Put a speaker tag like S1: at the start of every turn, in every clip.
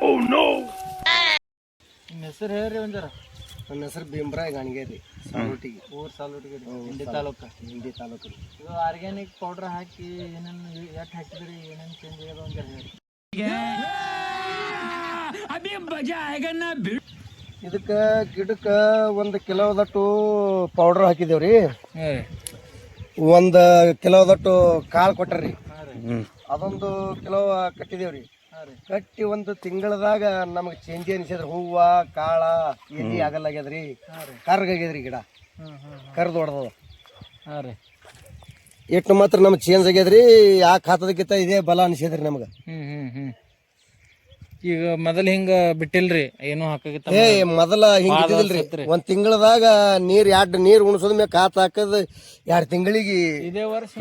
S1: ನಿಮ್ಮ ಹೆಸರು ಹೇಳ್ರಿ ಒಂಜಾರ.
S2: ನನ್ನ ಹೆಸರು ಭೀಮರಾಯ್ ಗಾಣಿಗೇರಿ, ಸಾಲೋಟಿಗೆ.
S1: ಊರು ಸಾಲುಟಿಗೆ ಇಂಡಿ ತಾಲೂಕು.
S2: ಇಂಡಿ ತಾಲೂಕು.
S1: ಇದು ಆರ್ಗ್ಯಾನಿಕ್ ಪೌಡರ್ ಹಾಕಿ ಏನೇನು ಎಷ್ಟು ಹಾಕಿದ್ರಿ, ಏನೇನು ಚೇಂಜ್ ಆಗ್ಯದ ಒಂಜಾರ ಹೇಳಿ.
S2: ಇದಕ್ಕೆ ಗಿಡಕ್ಕೆ 1 ಕಿಲೋದಟ್ಟು ಪೌಡರ್ ಹಾಕಿದೇವ್ರಿ. 1 ಕಿಲೋದಟ್ಟು ಕಾಳು ಕೊಟ್ಟರಿ. ಅದೊಂದು ಕಿಲೋ ಕಟ್ಟಿದೇವ್ರಿ. ಕಟ್ಟಿ 1 ತಿಂಗಳದಾಗ ನಮಗೆ ಚೇಂಜ್ ಅನಿಸಿದ್ರಿ. ಹೂವ ಕಾಳ ಎಲ್ಲಿ ಆಗಲ್ಲಾಗ್ಯದ್ರಿ, ಕರ್ಗಾಗ್ಯದ್ರಿ ಗಿಡ, ಕರ್ದು ಹೊಡೆದ. ಎಷ್ಟು ಮಾತ್ರ ನಮ್ಗೆ ಚೇಂಜ್ ಆಗ್ಯದ್ರಿ. ಯಾಕೆ ಹಾಕೋದಕ್ಕಿಂತ ಇದೇ ಬಲ ಅನಿಸಿದ್ರಿ ನಮ್ಗೆ.
S1: ಈಗ ಮೊದಲು ಹಿಂಗ ಬಿಟ್ಟಿಲ್ರಿ, ಏನು ಹಾಕಾಗಿತ್ತ?
S2: ಮೊದಲ ಹಿಂಗಿಲ್ರಿ. 1 ತಿಂಗಳದಾಗ ಎರಡು ನೀರ್ ಉಣಿಸೋದ್ ಮ್ಯಾಗ ಕಾತ್ ಹಾಕದ್ 2 ತಿಂಗಳಿಗೆ.
S1: ಇದೇ ವರ್ಷ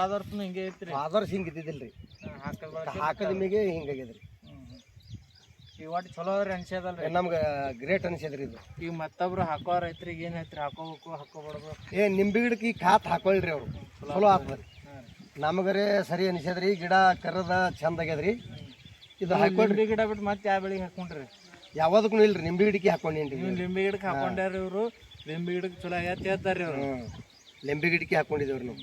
S1: ಆದ ವರ್ಷ ಹಿಂಗೆ ಐತ್ರಿ.
S2: ಆದ ವರ್ಷ ಹಿಂಗ ಇದ್ದಿದ್ದಿಲ್ರಿ, ಹಾಕದ ಮ್ಯಾಗೆ ಹಿಂಗಾಗ್ಯದ್ರಿ.
S1: ಈಗ ಒಟ್ಟು ಚಲೋ ಅದ್ರಿ ಅನ್ಸ್ಯದಲ್ರಿ
S2: ನಮ್ಗೆ. ಗ್ರೇಟ್ ಅನ್ಸ್ಯದ್ರಿ ಇದು.
S1: ಈಗ ಮತ್ತೊಬ್ರು ಹಾಕೋ ರೈತ್ರಿಗೆ ಏನ್ ಐತ್ರಿ, ಹಾಕೋಬೇಕು ಹಾಕೋಬಾರ್ದು?
S2: ನಿಂಬೆ ಗಿಡಕ್ಕೆ ಈ ಕಾತ್ ಹಾಕೊಳ್ರಿ ಅವ್ರು, ಚಲೋ ಆಗ್ತದ್ರಿ. ನಮಗರೇ ಸರಿ ಅನ್ಸ್ಯದ್ರಿ. ಗಿಡ ಕರದ ಚಂದ ಆಗ್ಯದ್ರಿ. ಇದು
S1: ಹಾಕೊಂಡ್ರಿ ಗಿಡ ಬಿಟ್ಟು ಮತ್ತೆ ಯಾವ ಬೆಳಿಗ್ಗೆ ಹಾಕೊಂಡ್ರಿ?
S2: ಯಾವ್ದಕ್ಕೂ ಇಲ್ರಿ, ನಿಂಬೆ ಗಿಡಕ್ಕೆ ಹಾಕೊಂಡೇನ್ರಿ.
S1: ನೀವು ಲಿಂಬೆ ಗಿಡಕ್ಕೆ ಹಾಕೊಂಡ್ಯಾರ ಇವ್ರು. ಲಿಂಬೆ ಗಿಡಕ್ಕೆ ಚಲೋ ಆಗತ್ತೆ ಹೇಳ್ತಾರ್ರಿ ಅವ್ರು.
S2: ಲಿಂಬೆ ಗಿಡಕ್ಕೆ ಹಾಕೊಂಡಿದೇವ್ರಿ ನಾವು.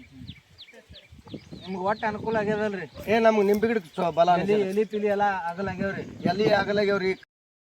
S1: ನಿಮ್ಗೆ ಒಟ್ಟು ಅನುಕೂಲ ಆಗ್ಯದಲ್ರಿ?
S2: ನಮ್ಗೆ ನಿಂಬೆ ಗಿಡಕ್ಕೆ ಬಲ.
S1: ಎಲಿ ಪಿಲಿ ಎಲ್ಲ ಆಗಲಾಗ್ಯಾವ್ರಿ.
S2: ಎಲ್ಲಿ ಆಗಲಾಗ್ಯಾವ್ರಿ.